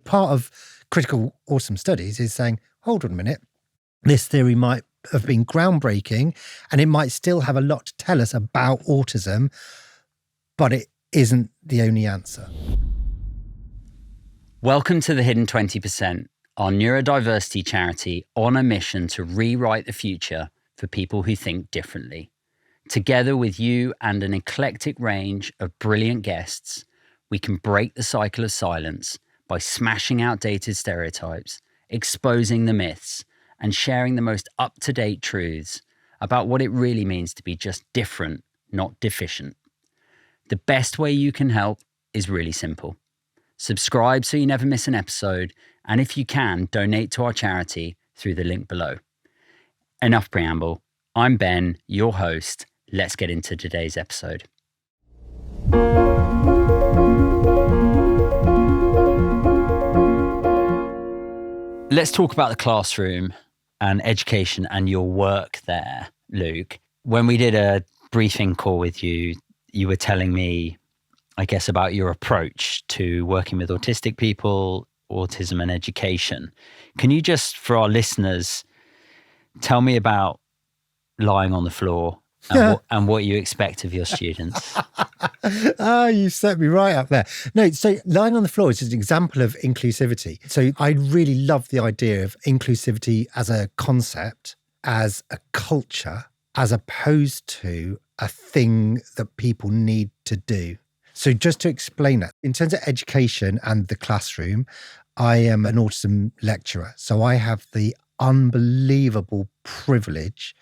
part of critical autism studies is saying, hold on a minute, this theory might have been groundbreaking and it might still have a lot to tell us about autism, but it isn't the only answer. Welcome to the Hidden 20%, our neurodiversity charity on a mission to rewrite the future for people who think differently. Together with you and an eclectic range of brilliant guests, we can break the cycle of silence by smashing outdated stereotypes, exposing the myths, and sharing the most up-to-date truths about what it really means to be just different, not deficient. The best way you can help is really simple. Subscribe so you never miss an episode, and if you can, donate to our charity through the link below. Enough preamble. I'm Ben, your host. Let's get into today's episode. Let's talk about the classroom and education and your work there, Luke. When we did a briefing call with you, you were telling me, I guess, about your approach to working with autistic people, autism and education. Can you just, for our listeners, tell me about lying on the floor and what you expect of your students? You set me right up there. No, so lying on the floor is just an example of inclusivity. So I really love the idea of inclusivity as a concept, as a culture, as opposed to a thing that people need to do. So just to explain that, in terms of education and the classroom, I am an autism lecturer. So I have the unbelievable privilege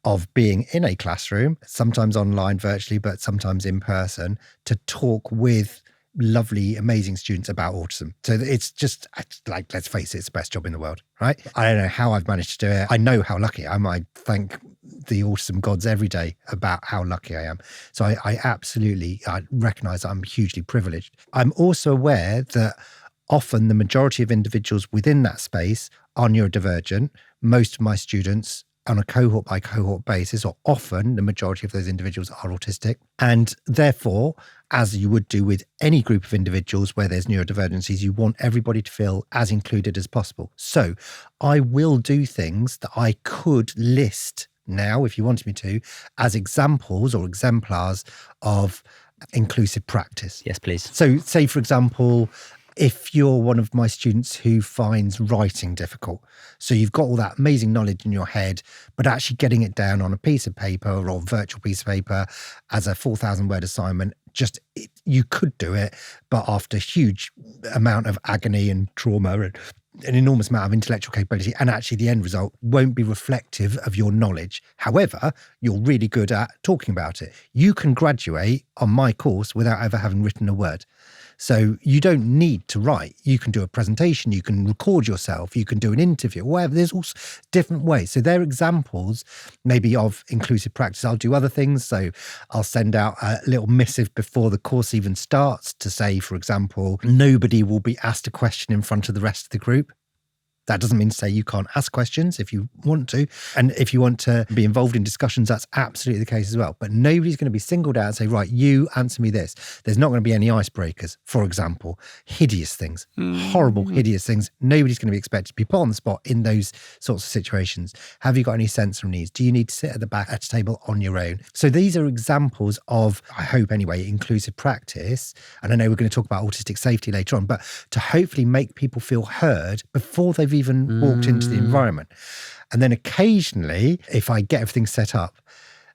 of being in a classroom, sometimes online virtually, but sometimes in person, to talk with lovely, amazing students about autism. So it's just like, let's face it, it's the best job in the world, right? I don't know how I've managed to do it. I know how lucky I am. I thank the autism gods every day about how lucky I am. So I absolutely recognize that I'm hugely privileged. I'm also aware that often the majority of individuals within that space are neurodivergent. Most of my students on a cohort by cohort basis, or often the majority of those individuals are autistic. And therefore, as you would do with any group of individuals where there's neurodivergencies, you want everybody to feel as included as possible. So I will do things that I could list now, if you wanted me to, as examples or exemplars of inclusive practice. Yes, please. So say, for example, if you're one of my students who finds writing difficult, so you've got all that amazing knowledge in your head, but actually getting it down on a piece of paper or virtual piece of paper as a 4,000-word assignment, you could do it, but after a huge amount of agony and trauma and an enormous amount of intellectual capability, and actually the end result won't be reflective of your knowledge. However, you're really good at talking about it. You can graduate on my course without ever having written a word. So you don't need to write. You can do a presentation, you can record yourself, you can do an interview, whatever. There's all different ways. So they're examples maybe of inclusive practice. I'll do other things. So I'll send out a little missive before the course even starts to say, for example, nobody will be asked a question in front of the rest of the group. That doesn't mean to say you can't ask questions if you want to. And if you want to be involved in discussions, that's absolutely the case as well. But nobody's going to be singled out and say, right, you answer me this. There's not going to be any icebreakers, for example. Hideous things, horrible, hideous things. Nobody's going to be expected to be put on the spot in those sorts of situations. Have you got any sensory needs? Do you need to sit at the back at a table on your own? So these are examples of, I hope anyway, inclusive practice. And I know we're going to talk about autistic safety later on, but to hopefully make people feel heard before they've even walked into the environment. And then occasionally, if I get everything set up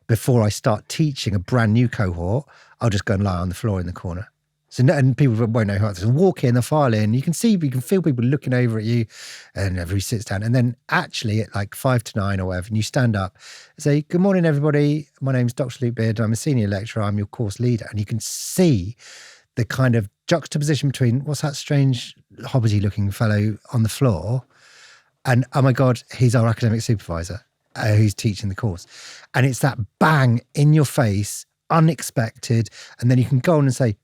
before I start teaching a brand new cohort, I'll just go and lie on the floor in the corner. So, and people won't know who it is. Walk in, they'll file in. You can feel people looking over at you, and everybody sits down. And then actually at like 5 to 9 or whatever, and you stand up and say, good morning, everybody. My name's Dr Luke Beardon. I'm a senior lecturer. I'm your course leader. And you can see the kind of juxtaposition between what's that strange hobbity looking fellow on the floor and, oh my God, he's our academic supervisor who's teaching the course. And it's that bang in your face, unexpected. And then you can go on and say,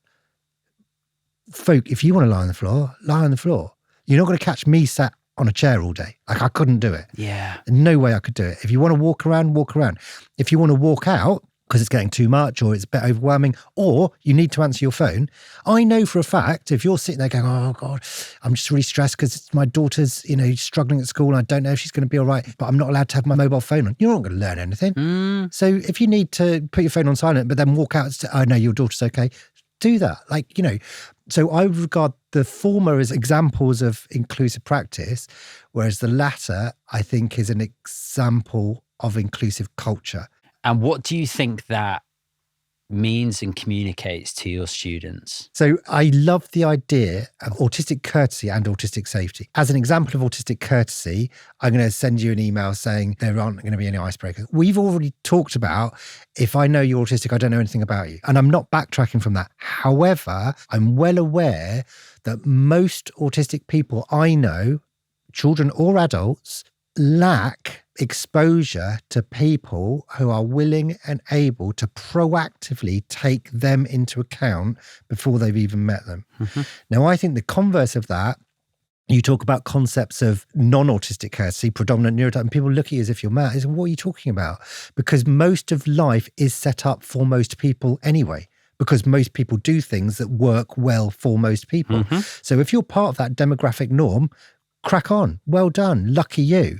folk, if you want to lie on the floor, lie on the floor. You're not going to catch me sat on a chair all day. Like, I couldn't do it. Yeah. No way I could do it. If you want to walk around, walk around. If you want to walk out, because it's getting too much or it's a bit overwhelming, or you need to answer your phone. I know for a fact, if you're sitting there going, oh God, I'm just really stressed because my daughter's, struggling at school and I don't know if she's going to be all right, but I'm not allowed to have my mobile phone on. You're not going to learn anything. So if you need to put your phone on silent, but then walk out and say, oh no, your daughter's okay, do that. So I would regard the former as examples of inclusive practice, whereas the latter, I think, is an example of inclusive culture. And what do you think that means and communicates to your students? So I love the idea of autistic courtesy and autistic safety. As an example of autistic courtesy, I'm going to send you an email saying there aren't going to be any icebreakers. We've already talked about, if I know you're autistic, I don't know anything about you. And I'm not backtracking from that. However, I'm well aware that most autistic people I know, children or adults, lack exposure to people who are willing and able to proactively take them into account before they've even met them. Now, I think the converse of that, you talk about concepts of non-autistic courtesy, predominant neurotype, and people look at you as if you're mad. What are you talking about? Because most of life is set up for most people anyway, because most people do things that work well for most people. So if you're part of that demographic norm, crack on. Well done. Lucky you.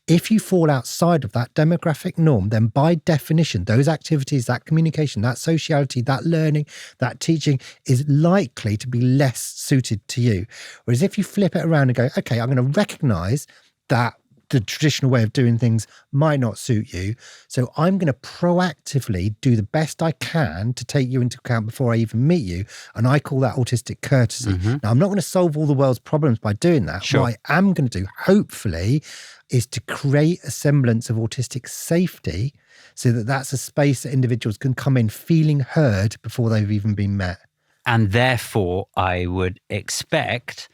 If you fall outside of that demographic norm, then by definition, those activities, that communication, that sociality, that learning, that teaching is likely to be less suited to you. Whereas if you flip it around and go, okay, I'm going to recognize that the traditional way of doing things might not suit you. So I'm going to proactively do the best I can to take you into account before I even meet you. And I call that autistic courtesy. Now, I'm not going to solve all the world's problems by doing that. Sure. What I am going to do, hopefully, is to create a semblance of autistic safety so that that's a space that individuals can come in feeling heard before they've even been met. And therefore, I would expect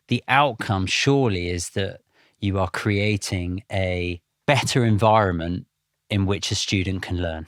the outcome surely is that you are creating a better environment in which a student can learn.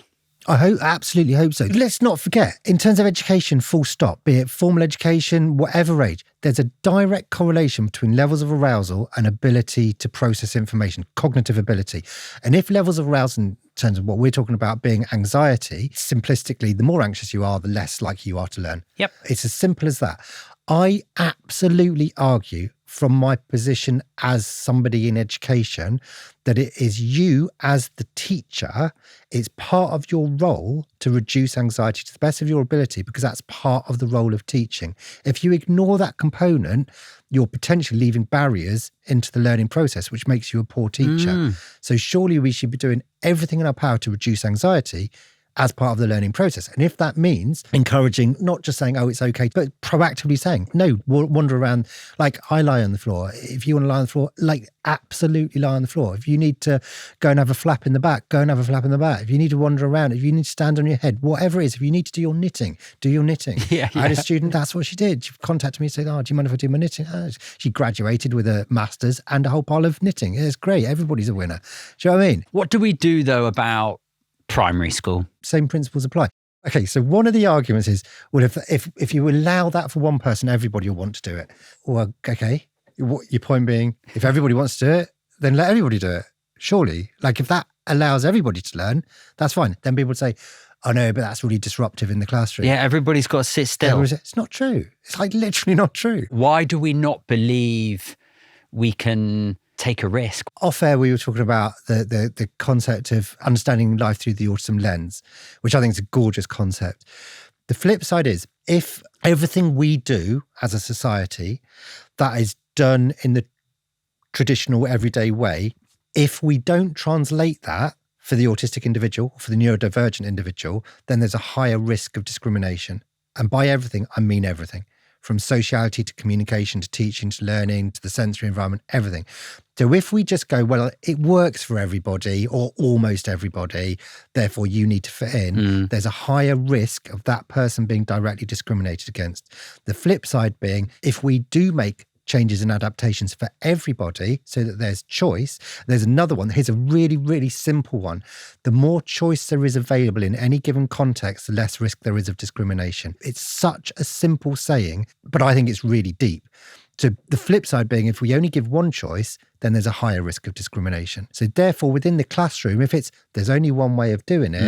I absolutely hope so. Let's not forget, in terms of education, full stop, be it formal education, whatever age, there's a direct correlation between levels of arousal and ability to process information, cognitive ability. And if levels of arousal, in terms of what we're talking about being anxiety, simplistically, the more anxious you are, the less likely you are to learn. Yep. It's as simple as that. I absolutely argue from my position as somebody in education that it is you as the teacher, it's part of your role to reduce anxiety to the best of your ability, because that's part of the role of teaching. If you ignore that component, you're potentially leaving barriers into the learning process, which makes you a poor teacher. So surely we should be doing everything in our power to reduce anxiety as part of the learning process. And if that means encouraging, not just saying, oh, it's okay, but proactively saying, no, wander around, like I lie on the floor. If you want to lie on the floor, like absolutely lie on the floor. If you need to go and have a flap in the back, go and have a flap in the back. If you need to wander around, if you need to stand on your head, whatever it is, if you need to do your knitting, do your knitting. I had a student, that's what she did. She contacted me and said, oh, do you mind if I do my knitting? She graduated with a master's and a whole pile of knitting. It's great. Everybody's a winner. Do you know what I mean? What do we do though about primary school? Same principles apply. Okay, so one of the arguments is, well, if you allow that for one person, everybody will want to do it. Well, okay, what your point being, if everybody wants to do it, then let everybody do it. Surely, like if that allows everybody to learn, that's fine. Then people would say, oh no, but that's really disruptive in the classroom. Yeah, everybody's got to sit still. It's not true. It's like literally not true. Why do we not believe we can take a risk? Off air, we were talking about the concept of understanding life through the autism lens, which I think is a gorgeous concept. The flip side is, if everything we do as a society that is done in the traditional everyday way, if we don't translate that for the autistic individual, for the neurodivergent individual, then there's a higher risk of discrimination. And by everything, I mean everything. From sociality to communication to teaching to learning to the sensory environment, everything. So if we just go, well, it works for everybody or almost everybody, therefore you need to fit in, there's a higher risk of that person being directly discriminated against. The flip side being, if we do make changes and adaptations for everybody so that there's choice. There's another one. Here's a really, really simple one. The more choice there is available in any given context, the less risk there is of discrimination. It's such a simple saying, but I think it's really deep. So the flip side being, if we only give one choice, then there's a higher risk of discrimination. So therefore, within the classroom, if there's only one way of doing it,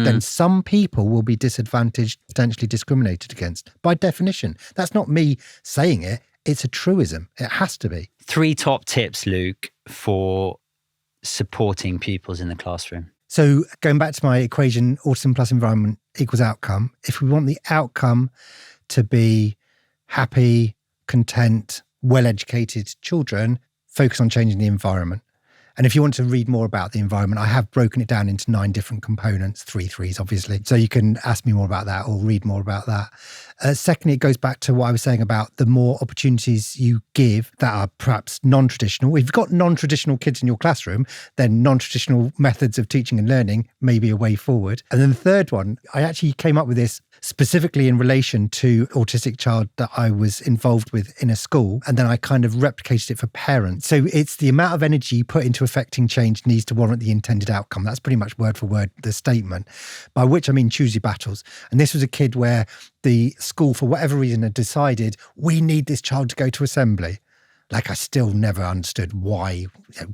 then some people will be disadvantaged, potentially discriminated against by definition. That's not me saying it. It's a truism. It has to be. 3 top tips, Luke, for supporting pupils in the classroom. So going back to my equation, autism plus environment equals outcome. If we want the outcome to be happy, content, well-educated children, focus on changing the environment. And if you want to read more about the environment, I have broken it down into 9 different components, 3 threes, obviously. So you can ask me more about that or read more about that. Secondly, it goes back to what I was saying about the more opportunities you give that are perhaps non-traditional. If you've got non-traditional kids in your classroom, then non-traditional methods of teaching and learning may be a way forward. And then the third one, I actually came up with this specifically in relation to autistic child that I was involved with in a school. And then I kind of replicated it for parents. So it's the amount of energy you put into affecting change needs to warrant the intended outcome. That's pretty much word for word the statement, by which I mean choose your battles. And this was a kid where the school, for whatever reason, had decided we need this child to go to assembly. Like, I still never understood why,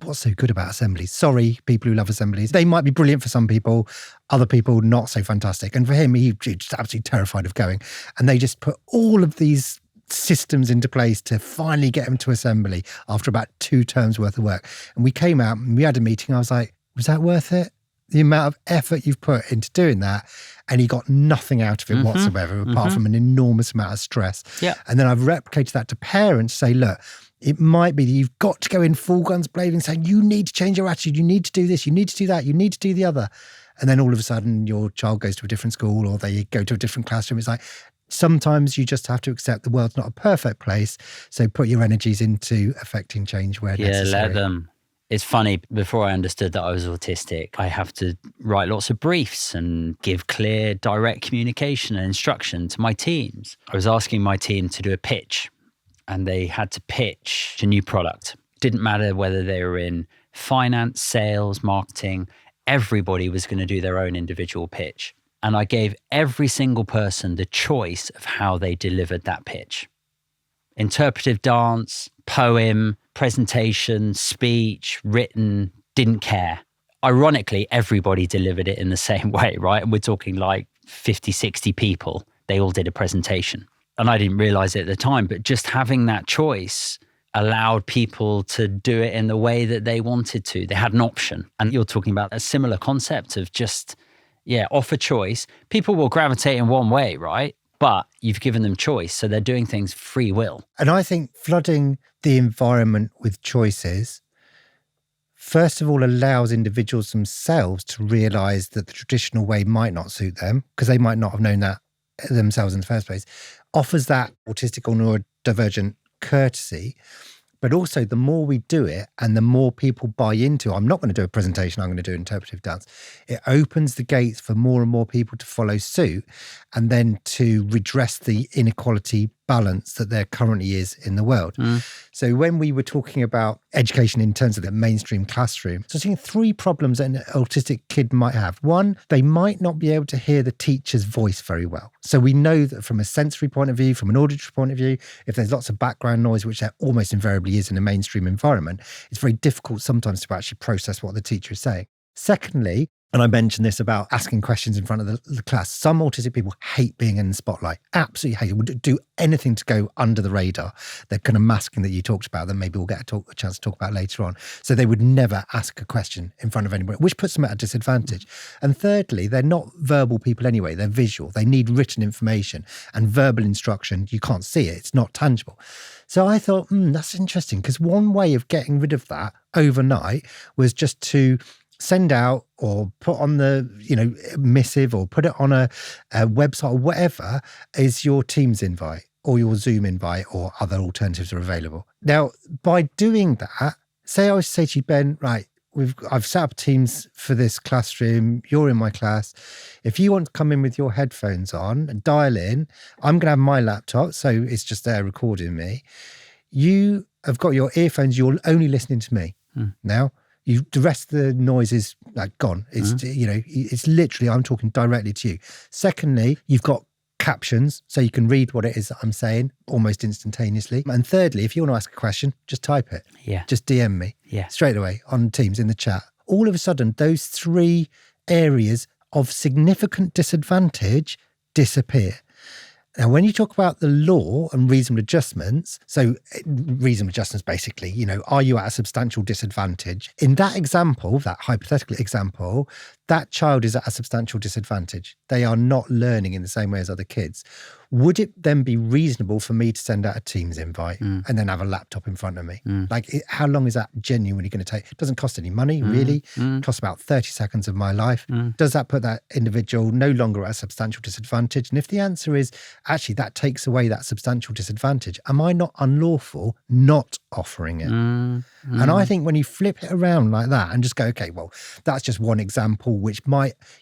what's so good about assemblies. Sorry, people who love assemblies. They might be brilliant for some people, other people not so fantastic. And for him, he was just absolutely terrified of going. And they just put all of these systems into place to finally get him to assembly after about 2 terms worth of work. And we came out and we had a meeting. I was like, was that worth it? The amount of effort you've put into doing that, and he got nothing out of it whatsoever, apart from an enormous amount of stress. Yeah. And then I've replicated that to parents, say, look, it might be that you've got to go in full guns blazing, saying you need to change your attitude, you need to do this, you need to do that, you need to do the other. And then all of a sudden your child goes to a different school or they go to a different classroom. It's like, sometimes you just have to accept the world's not a perfect place. So put your energies into affecting change where necessary. Yeah, let them. It's funny, before I understood that I was autistic, I have to write lots of briefs and give clear, direct communication and instruction to my teams. I was asking my team to do a pitch, and they had to pitch a new product. Didn't matter whether they were in finance, sales, marketing, everybody was going to do their own individual pitch. And I gave every single person the choice of how they delivered that pitch. Interpretive dance, poem, presentation, speech, written, didn't care. Ironically, everybody delivered it in the same way, right? And we're talking like 50, 60 people. They all did a presentation. And I didn't realize it at the time, but just having that choice allowed people to do it in the way that they wanted to. They had an option. And you're talking about a similar concept of just, offer choice. People will gravitate in one way, right? But you've given them choice. So they're doing things free will. And I think flooding the environment with choices, first of all, allows individuals themselves to realise that the traditional way might not suit them, because they might not have known that themselves in the first place, offers that autistic or neurodivergent courtesy. But also, the more we do it and the more people buy into, I'm not going to do a presentation, I'm going to do interpretive dance, it opens the gates for more and more people to follow suit and then to redress the inequality balance that there currently is in the world. So when we were talking about education in terms of the mainstream classroom, so I think 3 problems that an autistic kid might have. 1, they might not be able to hear the teacher's voice very well. So we know that from a sensory point of view, from an auditory point of view, if there's lots of background noise, which there almost invariably is in a mainstream environment, it's very difficult sometimes to actually process what the teacher is saying. Secondly, and I mentioned this about asking questions in front of the class. Some autistic people hate being in the spotlight, absolutely hate it, would do anything to go under the radar. They're kind of masking that you talked about that maybe we'll get a chance to talk about later on. So they would never ask a question in front of anybody, which puts them at a disadvantage. And thirdly, they're not verbal people anyway, they're visual. They need written information, and verbal instruction, you can't see it, it's not tangible. So I thought, that's interesting, because one way of getting rid of that overnight was just to send out or put on the, missive or put it on a website or whatever is your Teams invite or your Zoom invite, or other alternatives are available. Now, by doing that, say I was to say to you, Ben, right, I've set up Teams for this classroom, you're in my class. If you want to come in with your headphones on and dial in, I'm going to have my laptop, so it's just there recording me. You have got your earphones, you're only listening to me now. The rest of the noise is gone. It's it's literally, I'm talking directly to you. Secondly, you've got captions, so you can read what it is that I'm saying almost instantaneously. And thirdly, if you want to ask a question, just type it. Yeah. Just DM me straight away on Teams in the chat. All of a sudden, those 3 areas of significant disadvantage disappear. Now, when you talk about the law and reasonable adjustments, so reasonable adjustments basically, you know, are you at a substantial disadvantage? In that example, that hypothetical example, that child is at a substantial disadvantage. They are not learning in the same way as other kids. Would it then be reasonable for me to send out a Teams invite and then have a laptop in front of me? How long is that genuinely going to take? It doesn't cost any money, really. It costs about 30 seconds of my life. Does that put that individual no longer at a substantial disadvantage? And if the answer is, actually, that takes away that substantial disadvantage, am I not unlawful not offering it? And I think when you flip it around like that and just go, okay, well, that's just one example, which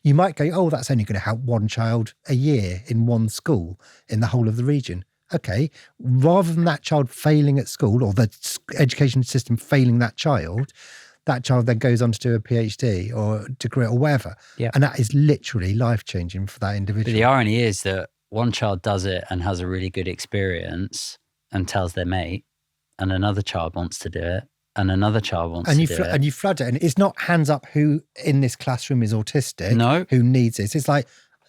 you might go, oh, that's only going to help one child a year in one school in the whole of the region. Okay, rather than that child failing at school or the education system failing that child then goes on to do a PhD or degree or whatever. Yeah. And that is literally life-changing for that individual. But the irony is that one child does it and has a really good experience and tells their mate, and another child wants to do it, and another child wants to do it. And you flood it. And it's not hands up who in this classroom is autistic, who needs this. It's like,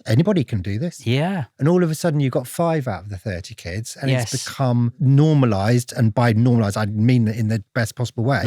anybody can do this. Yeah. And all of a sudden you've got 5 out of the 30 kids and it's become normalised. And by normalised, I mean that in the best possible way.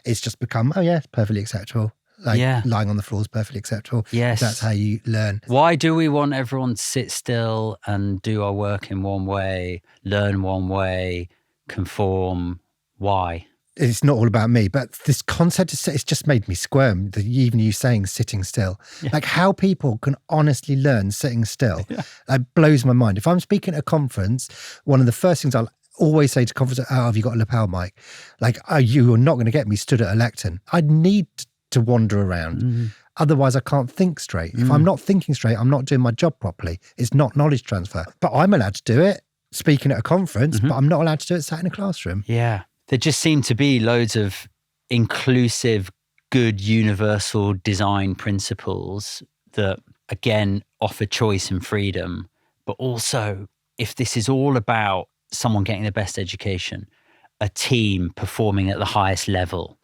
It's just become, it's perfectly acceptable. Lying on the floor is perfectly acceptable. Yes. That's how you learn. Why do we want everyone to sit still and do our work in one way, learn one way, conform? Why? It's not all about me, but this concept it's just made me squirm. Even you saying sitting still, like how people can honestly learn sitting still, that blows my mind. If I'm speaking at a conference, one of the first things I'll always say to conference, have you got a lapel mic? Like, you are not going to get me stood at a lectern. I need to wander around. Otherwise, I can't think straight. If I'm not thinking straight, I'm not doing my job properly. It's not knowledge transfer. But I'm allowed to do it speaking at a conference, but I'm not allowed to do it sat in a classroom. Yeah. There just seem to be loads of inclusive, good, universal design principles that, again, offer choice and freedom. But also, if this is all about someone getting the best education, a team performing at the highest level,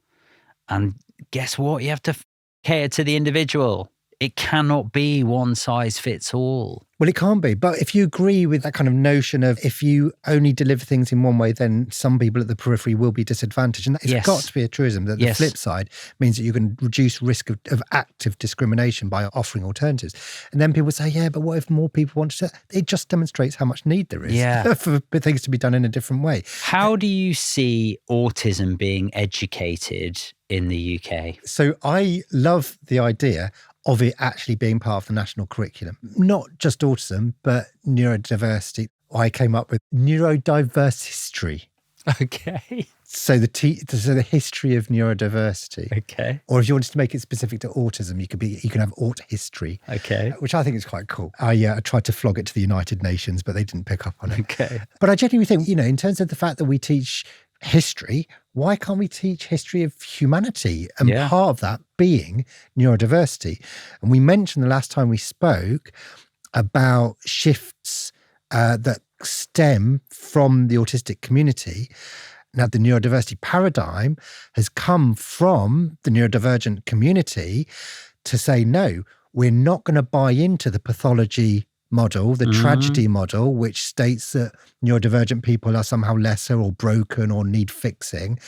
and guess what? You have to cater to the individual. It cannot be one size fits all. Well, it can't be. But if you agree with that kind of notion of if you only deliver things in one way, then some people at the periphery will be disadvantaged. And it's got to be a truism that the flip side means that you can reduce risk of active discrimination by offering alternatives. And then people say, but what if more people want to? It just demonstrates how much need there is for things to be done in a different way. How do you see autism being educated in the UK? So I love the idea of it actually being part of the national curriculum. Not just autism, but neurodiversity. I came up with neurodiverse history. Okay. So the history of neurodiversity. Okay. Or if you wanted to make it specific to autism, you can have aut history. Okay. Which I think is quite cool. I tried to flog it to the United Nations, but they didn't pick up on it. Okay. But I genuinely think, in terms of the fact that we teach history, why can't we teach history of humanity? And part of that being neurodiversity. And we mentioned the last time we spoke about shifts that stem from the autistic community. Now, the neurodiversity paradigm has come from the neurodivergent community to say, no, we're not going to buy into the pathology model, the tragedy model, which states that neurodivergent people are somehow lesser or broken or need fixing.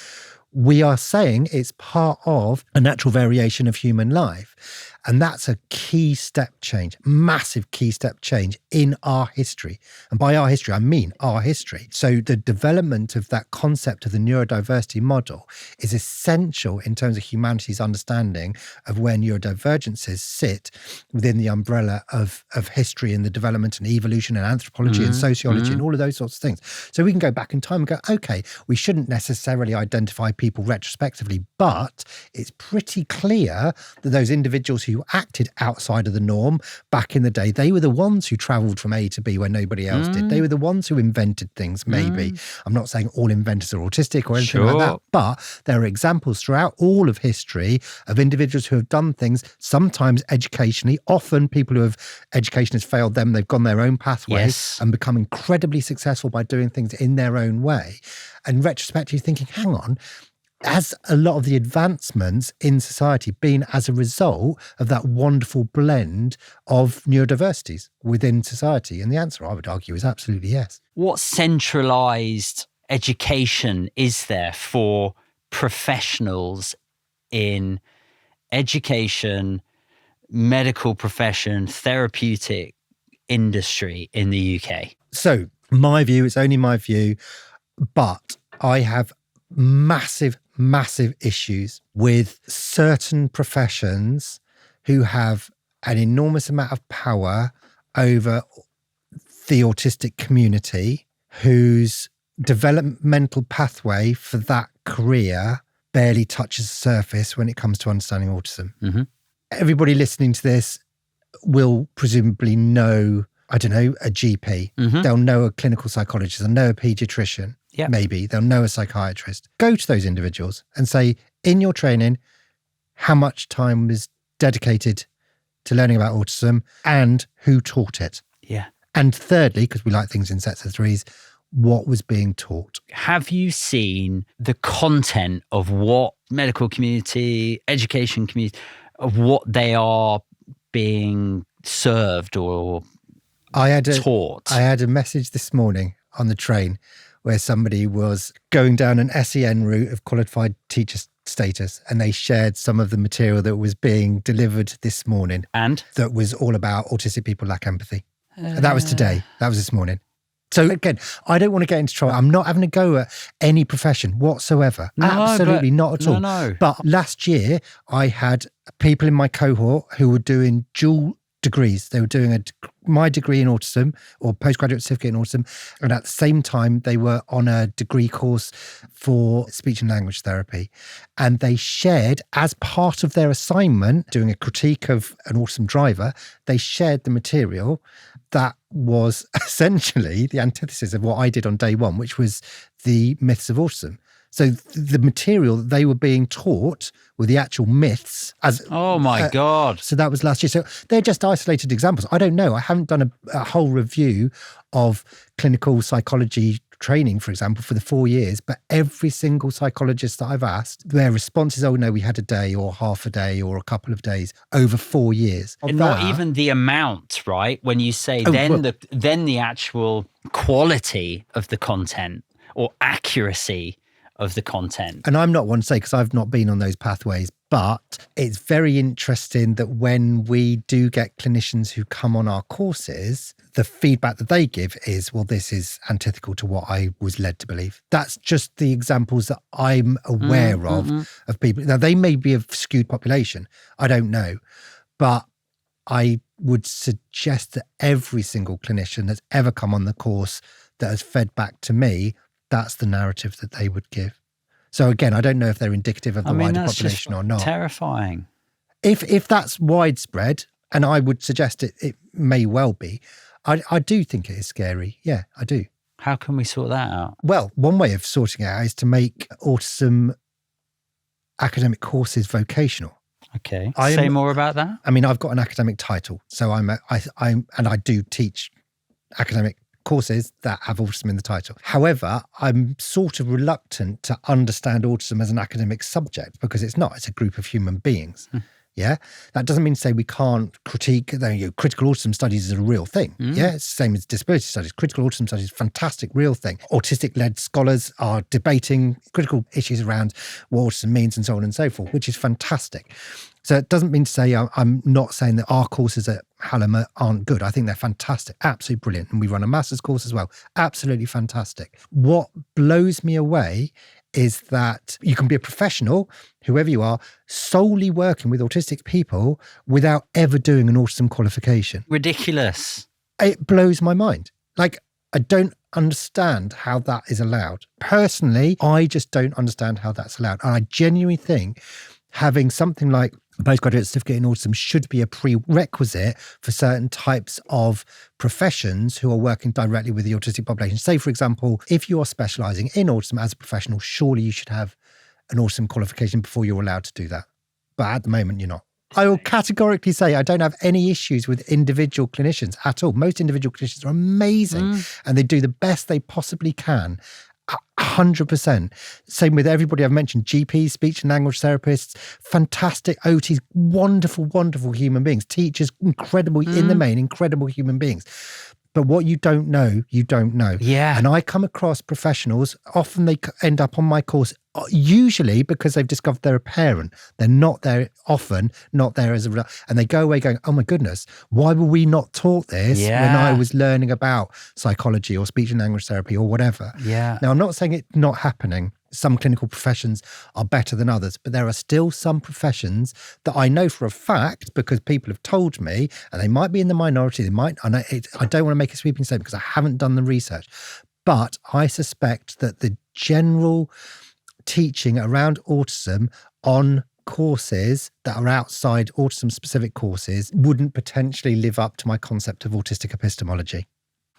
We are saying it's part of a natural variation of human life. And that's a key step change, massive key step change in our history. And by our history, I mean our history. So the development of that concept of the neurodiversity model is essential in terms of humanity's understanding of where neurodivergences sit within the umbrella of history and the development and evolution and anthropology and sociology and all of those sorts of things. So we can go back in time and go, okay, we shouldn't necessarily identify people retrospectively, but it's pretty clear that those individuals who who acted outside of the norm back in the day. They were the ones who travelled from A to B when nobody else did. They were the ones who invented things, maybe. I'm not saying all inventors are autistic or anything like that, but there are examples throughout all of history of individuals who have done things, sometimes educationally. Often people who have education has failed them, they've gone their own pathway and become incredibly successful by doing things in their own way. And retrospectively thinking, hang on, has a lot of the advancements in society been as a result of that wonderful blend of neurodiversities within society? And the answer, I would argue, is absolutely yes. What centralised education is there for professionals in education, medical profession, therapeutic industry in the UK? So my view, it's only my view, but I have massive issues with certain professions who have an enormous amount of power over the autistic community, whose developmental pathway for that career barely touches the surface when it comes to understanding autism. Everybody listening to this will presumably know, I don't know, a GP. They'll know a clinical psychologist. They'll know a paediatrician. Maybe they'll know a psychiatrist. Go to those individuals and say, in your training, how much time was dedicated to learning about autism and who taught it? And thirdly, because we like things in sets of threes, what was being taught? Have you seen the content of what medical community, education community, of what they are being served or taught? I had a message this morning on the train where somebody was going down an SEN route of qualified teacher status, and they shared some of the material that was being delivered this morning. And? That was all about autistic people lack empathy. That was today. That was this morning. So again, I don't want to get into trouble. I'm not having a go at any profession whatsoever. Absolutely not at all. No. But last year, I had people in my cohort who were doing dual degrees. They were doing my degree in autism or postgraduate certificate in autism. And at the same time, they were on a degree course for speech and language therapy. And they shared, as part of their assignment, doing a critique of an autism driver, they shared the material that was essentially the antithesis of what I did on day one, which was the myths of autism. So the material that they were being taught were the actual myths. Oh my God. So that was last year. So they're just isolated examples. I don't know. I haven't done a whole review of clinical psychology training, for example, for the 4 years, but every single psychologist that I've asked, their response is, oh no, we had a day or half a day or a couple of days over 4 years. And not even the amount, right? When you say then the actual quality of the content or accuracy of the content. And I'm not one to say, because I've not been on those pathways, but it's very interesting that when we do get clinicians who come on our courses, the feedback that they give is, well, this is antithetical to what I was led to believe. That's just the examples that I'm aware of people. Now, they may be a skewed population. I don't know. But I would suggest that every single clinician that's ever come on the course that has fed back to me, that's the narrative that they would give. So again, I don't know if they're indicative of the wider population or not. Terrifying. If that's widespread, and I would suggest it may well be, I do think it is scary. Yeah, I do. How can we sort that out? Well, one way of sorting it out is to make autism academic courses vocational. Okay. Say more about that. I mean, I've got an academic title, so I do teach academic courses that have autism in the title. However, I'm sort of reluctant to understand autism as an academic subject because it's not. It's a group of human beings. Yeah, that doesn't mean to say we can't critique. Critical autism studies is a real thing. Yeah, it's the same as disability studies. Critical autism studies is a fantastic, real thing. Autistic-led scholars are debating critical issues around what autism means and so on and so forth, which is fantastic. So it doesn't mean to say I'm not saying that our courses at Hallam aren't good. I think they're fantastic, absolutely brilliant. And we run a master's course as well. Absolutely fantastic. What blows me away is that you can be a professional, whoever you are, solely working with autistic people without ever doing an autism qualification. Ridiculous. It blows my mind. Like, I don't understand how that is allowed. Personally, I just don't understand how that's allowed. And I genuinely think having something like A postgraduate certificate in autism should be a prerequisite for certain types of professions who are working directly with the autistic population. Say, for example, if you are specialising in autism as a professional, surely you should have an autism qualification before you're allowed to do that. But at the moment, you're not. I will categorically say I don't have any issues with individual clinicians at all. Most individual clinicians are amazing and they do the best they possibly can. 100%. Same with everybody I've mentioned, GPs, speech and language therapists, fantastic OTs, wonderful, wonderful human beings, teachers, incredible, in the main, incredible human beings. But what you don't know, you don't know. Yeah. And I come across professionals, often they end up on my course, usually because they've discovered they're a parent. They're not there often, not there as a result. And they go away going, oh my goodness, why were we not taught this when I was learning about psychology or speech and language therapy or whatever? Yeah. Now, I'm not saying it's not happening. Some clinical professions are better than others, but there are still some professions that I know for a fact because people have told me, and they might be in the minority, they might, I don't want to make a sweeping statement because I haven't done the research, but I suspect that the general teaching around autism on courses that are outside autism specific courses wouldn't potentially live up to my concept of autistic epistemology.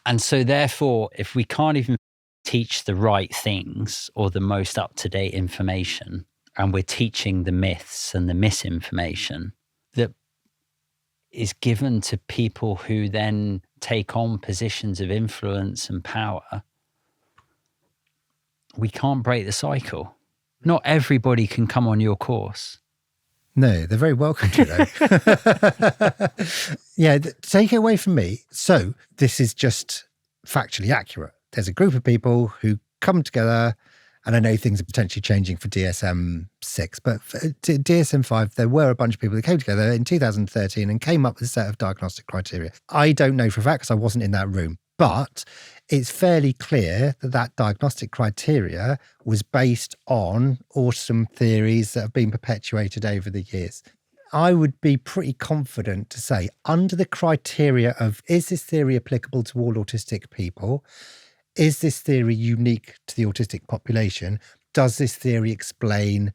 And so therefore, if we can't even teach the right things or the most up-to-date information, and we're teaching the myths and the misinformation that is given to people who then take on positions of influence and power, we can't break the cycle. Not everybody can come on your course. No, they're very welcome to though. Yeah, take it away from me. So this is just factually accurate. There's a group of people who come together, and I know things are potentially changing for DSM-6, but for DSM-5, there were a bunch of people that came together in 2013 and came up with a set of diagnostic criteria. I don't know for a fact because I wasn't in that room, but it's fairly clear that that diagnostic criteria was based on autism theories that have been perpetuated over the years. I would be pretty confident to say under the criteria of, is this theory applicable to all autistic people? Is this theory unique to the autistic population? Does this theory explain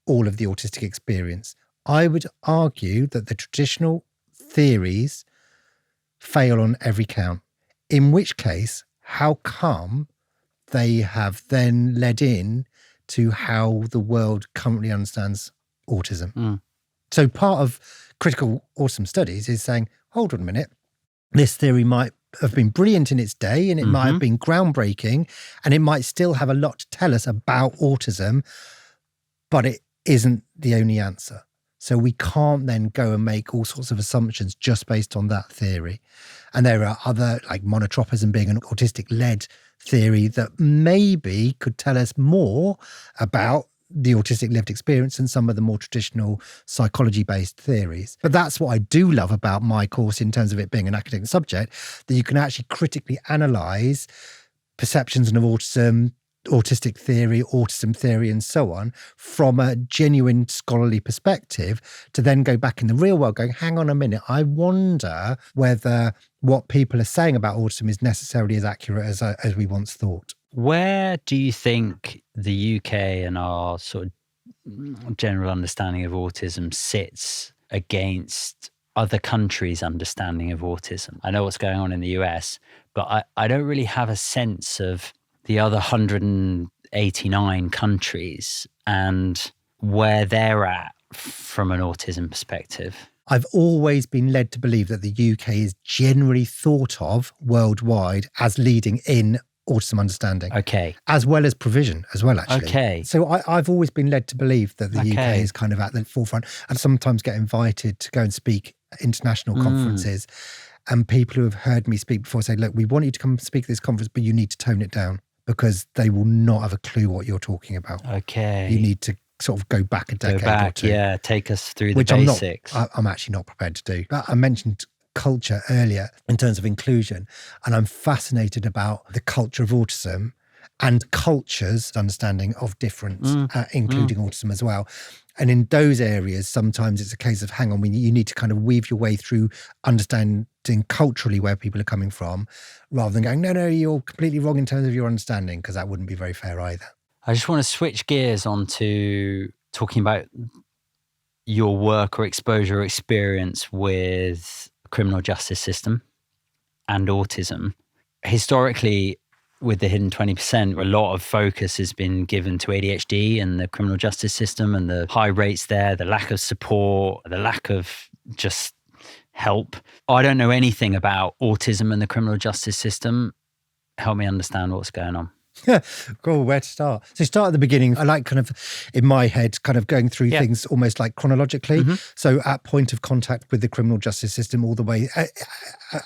all of the autistic experience? I would argue that the traditional theories fail on every count, in which case, how come they have then led in to how the world currently understands autism? So part of critical autism studies is saying, hold on a minute, this theory might have been brilliant in its day and it might have been groundbreaking and it might still have a lot to tell us about autism, but it isn't the only answer. So we can't then go and make all sorts of assumptions just based on that theory. And there are other, like monotropism being an autistic-led theory that maybe could tell us more about the autistic lived experience and some of the more traditional psychology-based theories. But that's what I do love about my course in terms of it being an academic subject, that you can actually critically analyse perceptions of autism, autistic theory, autism theory, and so on, from a genuine scholarly perspective, to then go back in the real world going, hang on a minute, I wonder whether what people are saying about autism is necessarily as accurate as we once thought. Where do you think the UK and our sort of general understanding of autism sits against other countries' understanding of autism? I know what's going on in the US, but I don't really have a sense of the other 189 countries and where they're at from an autism perspective. I've always been led to believe that the UK is generally thought of worldwide as leading in autism understanding. Okay. As well as provision as well, actually. Okay. So I've always been led to believe that the UK is kind of at the forefront, and sometimes get invited to go and speak at international conferences. And people who have heard me speak before say, look, we want you to come speak at this conference, but you need to tone it down because they will not have a clue what you're talking about. Okay. You need to sort of go back a decade or two. Yeah, take us through the which basics. I'm actually not prepared to do. I mentioned culture earlier in terms of inclusion, and I'm fascinated about the culture of autism and culture's understanding of difference, including autism as well. And in those areas, sometimes it's a case of, hang on, you need to kind of weave your way through understanding culturally where people are coming from, rather than going, no, you're completely wrong in terms of your understanding, because that wouldn't be very fair either. I just want to switch gears onto talking about your work or exposure or experience with criminal justice system and autism. Historically, with the hidden 20%, a lot of focus has been given to ADHD and the criminal justice system and the high rates there, the lack of support, the lack of just help. I don't know anything about autism and the criminal justice system. Help me understand what's going on. Cool, where to start? So start at the beginning. I like kind of, in my head, kind of going through things almost like chronologically. So at point of contact with the criminal justice system, all the way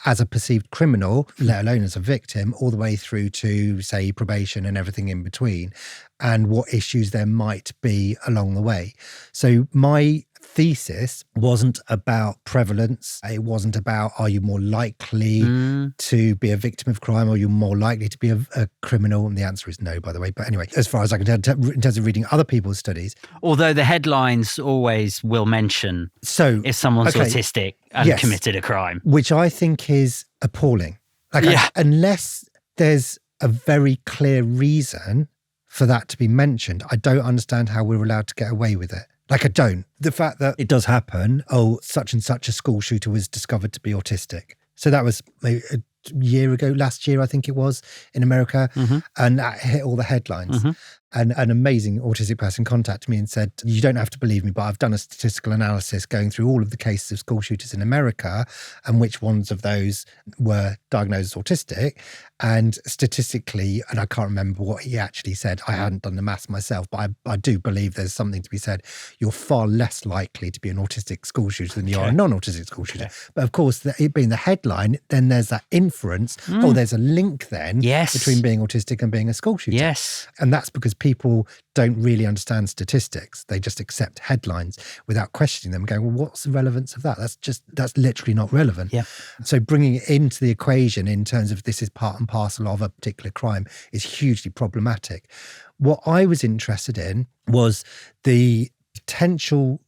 as a perceived criminal, let alone as a victim, all the way through to, say, probation and everything in between, and what issues there might be along the way. So my thesis wasn't about prevalence. It wasn't about, are you more likely to be a victim of crime, or you're more likely to be a criminal? And the answer is no, by the way. But anyway, as far as I can tell, in terms of reading other people's studies. Although the headlines always will mention if someone's autistic and committed a crime. Which I think is appalling. Unless there's a very clear reason for that to be mentioned, I don't understand how we're allowed to get away with it. I don't. The fact that it does happen, such and such a school shooter was discovered to be autistic. So that was maybe a year ago, last year, I think it was, in America. And that hit all the headlines. And an amazing autistic person contacted me and said, you don't have to believe me, but I've done a statistical analysis going through all of the cases of school shooters in America and which ones of those were diagnosed as autistic. And statistically, and I can't remember what he actually said, I hadn't done the maths myself, but I do believe there's something to be said. You're far less likely to be an autistic school shooter than you are a non-autistic school shooter. But of course, it being the headline, then there's that inference, there's a link then between being autistic and being a school shooter. And that's because people don't really understand statistics. They just accept headlines without questioning them and going, well, what's the relevance of that? That's literally not relevant. So bringing it into the equation in terms of this is part and parcel of a particular crime is hugely problematic. What I was interested in was the potential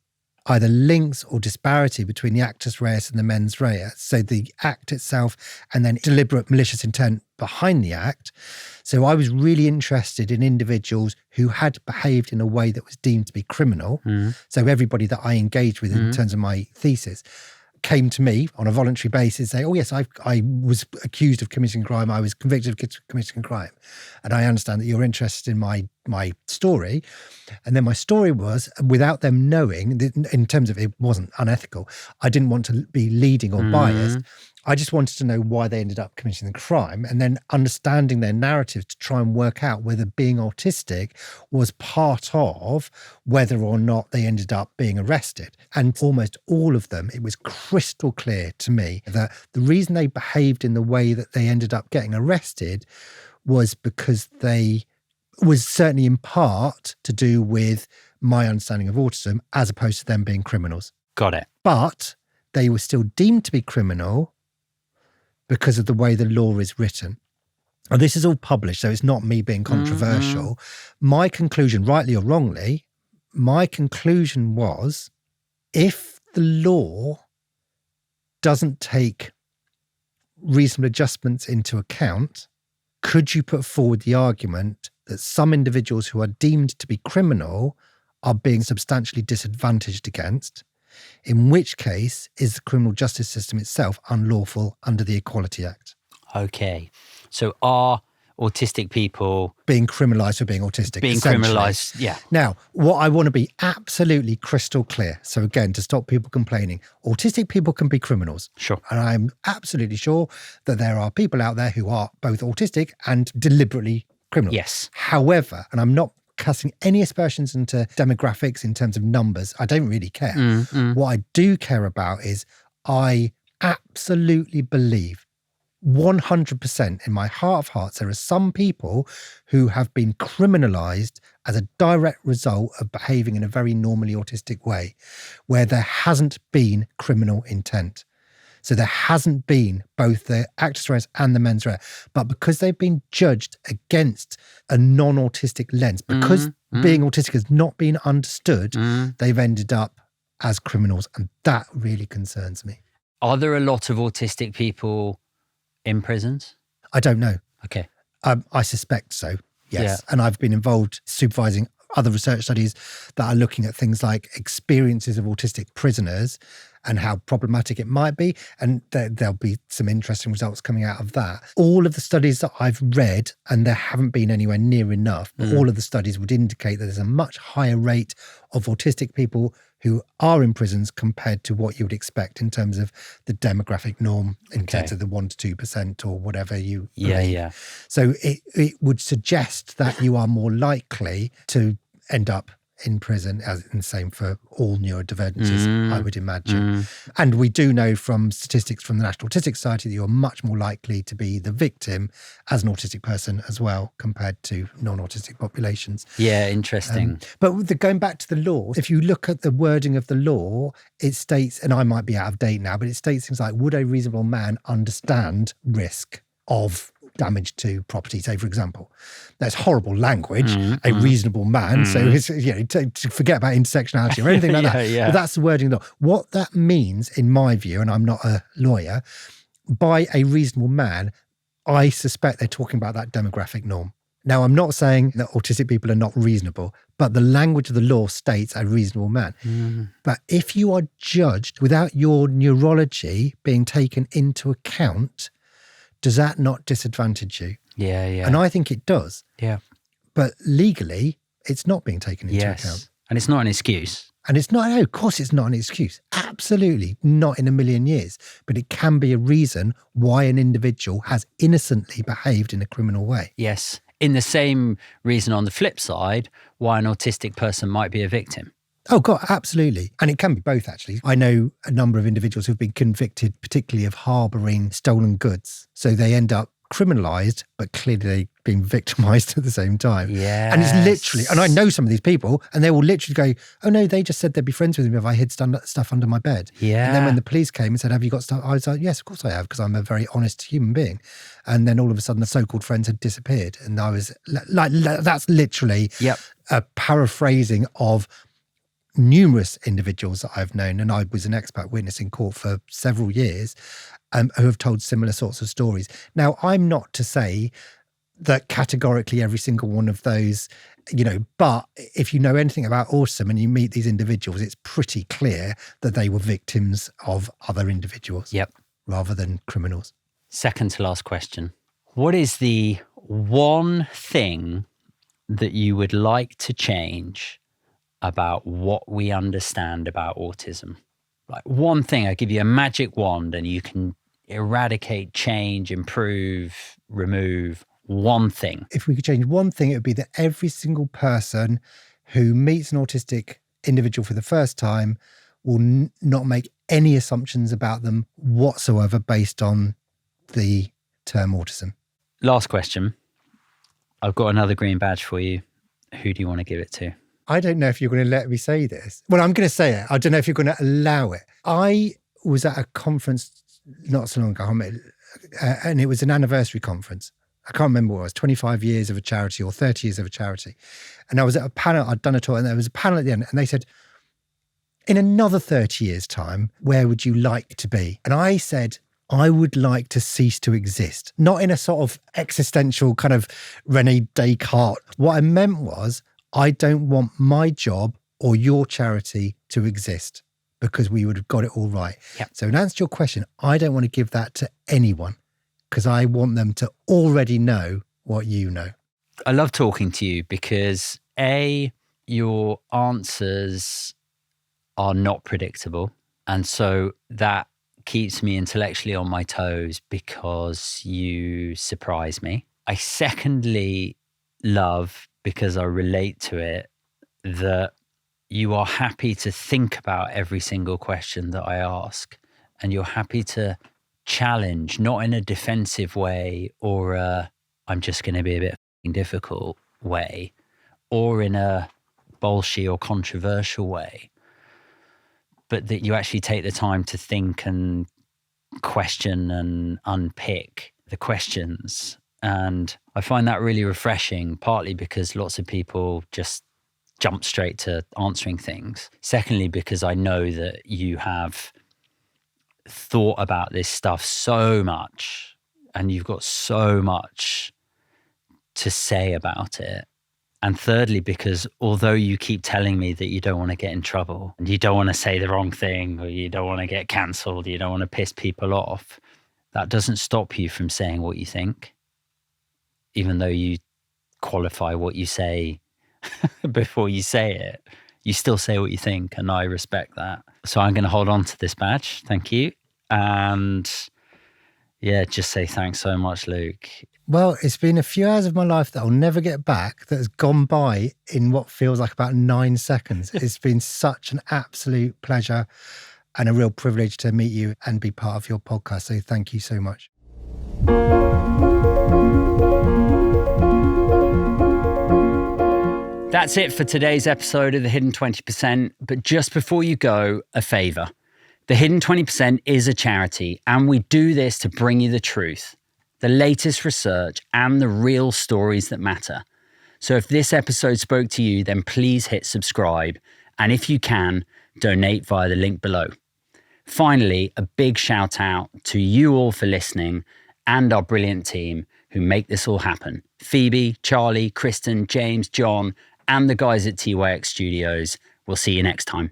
either links or disparity between the actus reus and the mens rea. So the act itself and then deliberate malicious intent behind the act. So I was really interested in individuals who had behaved in a way that was deemed to be criminal. So everybody that I engaged with in terms of my thesis came to me on a voluntary basis, say, oh yes, I was accused of committing a crime, I was convicted of committing a crime. And I understand that you're interested in my story. And then my story was, without them knowing, in terms of it wasn't unethical, I didn't want to be leading or biased. I just wanted to know why they ended up committing the crime and then understanding their narrative to try and work out whether being autistic was part of whether or not they ended up being arrested. And almost all of them, it was crystal clear to me that the reason they behaved in the way that they ended up getting arrested was because was certainly in part to do with my understanding of autism as opposed to them being criminals. Got it. But they were still deemed to be criminal because of the way the law is written. And this is all published, so it's not me being controversial. My conclusion, rightly or wrongly, my conclusion was, if the law doesn't take reasonable adjustments into account, could you put forward the argument that some individuals who are deemed to be criminal are being substantially disadvantaged against? In which case, is the criminal justice system itself unlawful under the Equality Act? Okay. So are autistic people being criminalised for being autistic? Being criminalised, yeah. Now, what I want to be absolutely crystal clear, so again, to stop people complaining, autistic people can be criminals. Sure. And I'm absolutely sure that there are people out there who are both autistic and deliberately criminal. Yes. However, and I'm not casting any aspersions into demographics in terms of numbers, I don't really care. What I do care about is I absolutely believe 100% in my heart of hearts, there are some people who have been criminalised as a direct result of behaving in a very normally autistic way, where there hasn't been criminal intent. So there hasn't been both the actus reus and the mens rea, but because they've been judged against a non-autistic lens, because being autistic has not been understood, they've ended up as criminals. And that really concerns me. Are there a lot of autistic people in prisons? I don't know. Okay. I suspect so, yes. Yeah. And I've been involved supervising other research studies that are looking at things like experiences of autistic prisoners and how problematic it might be. And there'll be some interesting results coming out of that. All of the studies that I've read, and there haven't been anywhere near enough, but all of the studies would indicate that there's a much higher rate of autistic people who are in prisons compared to what you would expect in terms of the demographic norm, in terms of the 1% to 2% or whatever you believe. Yeah. So it would suggest that you are more likely to end up in prison, as in the same for all neurodivergencies, I would imagine. And we do know from statistics from the National Autistic Society that you're much more likely to be the victim as an autistic person as well, compared to non-autistic populations. Yeah, interesting. But going back to the law, if you look at the wording of the law, it states, and I might be out of date now, but it states things like, would a reasonable man understand risk of damage to property, say, for example. That's horrible language, a reasonable man. So it's, to forget about intersectionality or anything like that. Yeah. But that's the wording of the law. What that means, in my view, and I'm not a lawyer, by a reasonable man, I suspect they're talking about that demographic norm. Now, I'm not saying that autistic people are not reasonable, but the language of the law states a reasonable man. But if you are judged without your neurology being taken into account, does that not disadvantage you? Yeah. And I think it does. Yeah. But legally, it's not being taken into account. And it's not an excuse. And it's not, of course, it's not an excuse. Absolutely not in a million years. But it can be a reason why an individual has innocently behaved in a criminal way. Yes. In the same reason on the flip side, why an autistic person might be a victim. Oh, God, absolutely. And it can be both, actually. I know a number of individuals who've been convicted, particularly of harbouring stolen goods. So they end up criminalised, but clearly they've been victimised at the same time. Yeah. And it's literally, and I know some of these people, and they will literally go, oh no, they just said they'd be friends with me if I hid stuff under my bed. Yeah. And then when the police came and said, have you got stuff? I was like, yes, of course I have, because I'm a very honest human being. And then all of a sudden the so-called friends had disappeared. And I was like, that's literally a paraphrasing of numerous individuals that I've known, and I was an expert witness in court for several years, who have told similar sorts of stories. Now, I'm not to say that categorically every single one of those, but if you know anything about autism and you meet these individuals, it's pretty clear that they were victims of other individuals rather than criminals. Second to last question. What is the one thing that you would like to change about what we understand about autism? Like one thing, I give you a magic wand and you can eradicate, change, improve, remove one thing. If we could change one thing, it would be that every single person who meets an autistic individual for the first time will not make any assumptions about them whatsoever based on the term autism. Last question. I've got another green badge for you. Who do you want to give it to? I don't know if you're going to let me say this. Well, I'm going to say it. I don't know if you're going to allow it. I was at a conference not so long ago, and it was an anniversary conference. I can't remember what it was, 25 years of a charity or 30 years of a charity. And I was at a panel, I'd done a talk, and there was a panel at the end, and they said, in another 30 years' time, where would you like to be? And I said, I would like to cease to exist. Not in a sort of existential kind of René Descartes. What I meant was, I don't want my job or your charity to exist because we would have got it all right. Yep. So in answer to your question, I don't want to give that to anyone because I want them to already know what you know. I love talking to you because A, your answers are not predictable. And so that keeps me intellectually on my toes because you surprise me. I secondly love, because I relate to it, that you are happy to think about every single question that I ask, and you're happy to challenge, not in a defensive way or a I'm just going to be a bit difficult way, or in a bolshy or controversial way, but that you actually take the time to think and question and unpick the questions. And I find that really refreshing, partly because lots of people just jump straight to answering things. Secondly, because I know that you have thought about this stuff so much and you've got so much to say about it. And thirdly, because although you keep telling me that you don't want to get in trouble and you don't want to say the wrong thing or you don't want to get cancelled, you don't want to piss people off, that doesn't stop you from saying what you think, even though you qualify what you say before you say it. You still say what you think, and I respect that. So I'm going to hold on to this badge. Thank you. And yeah, just say thanks so much, Luke. Well, it's been a few hours of my life that I'll never get back that has gone by in what feels like about 9 seconds. It's been such an absolute pleasure and a real privilege to meet you and be part of your podcast. So thank you so much. That's it for today's episode of The Hidden 20%. But just before you go, a favour. The Hidden 20% is a charity, and we do this to bring you the truth, the latest research, and the real stories that matter. So if this episode spoke to you, then please hit subscribe. And if you can, donate via the link below. Finally, a big shout out to you all for listening and our brilliant team who make this all happen. Phoebe, Charlie, Kristen, James, John, and the guys at TYX Studios. We'll see you next time.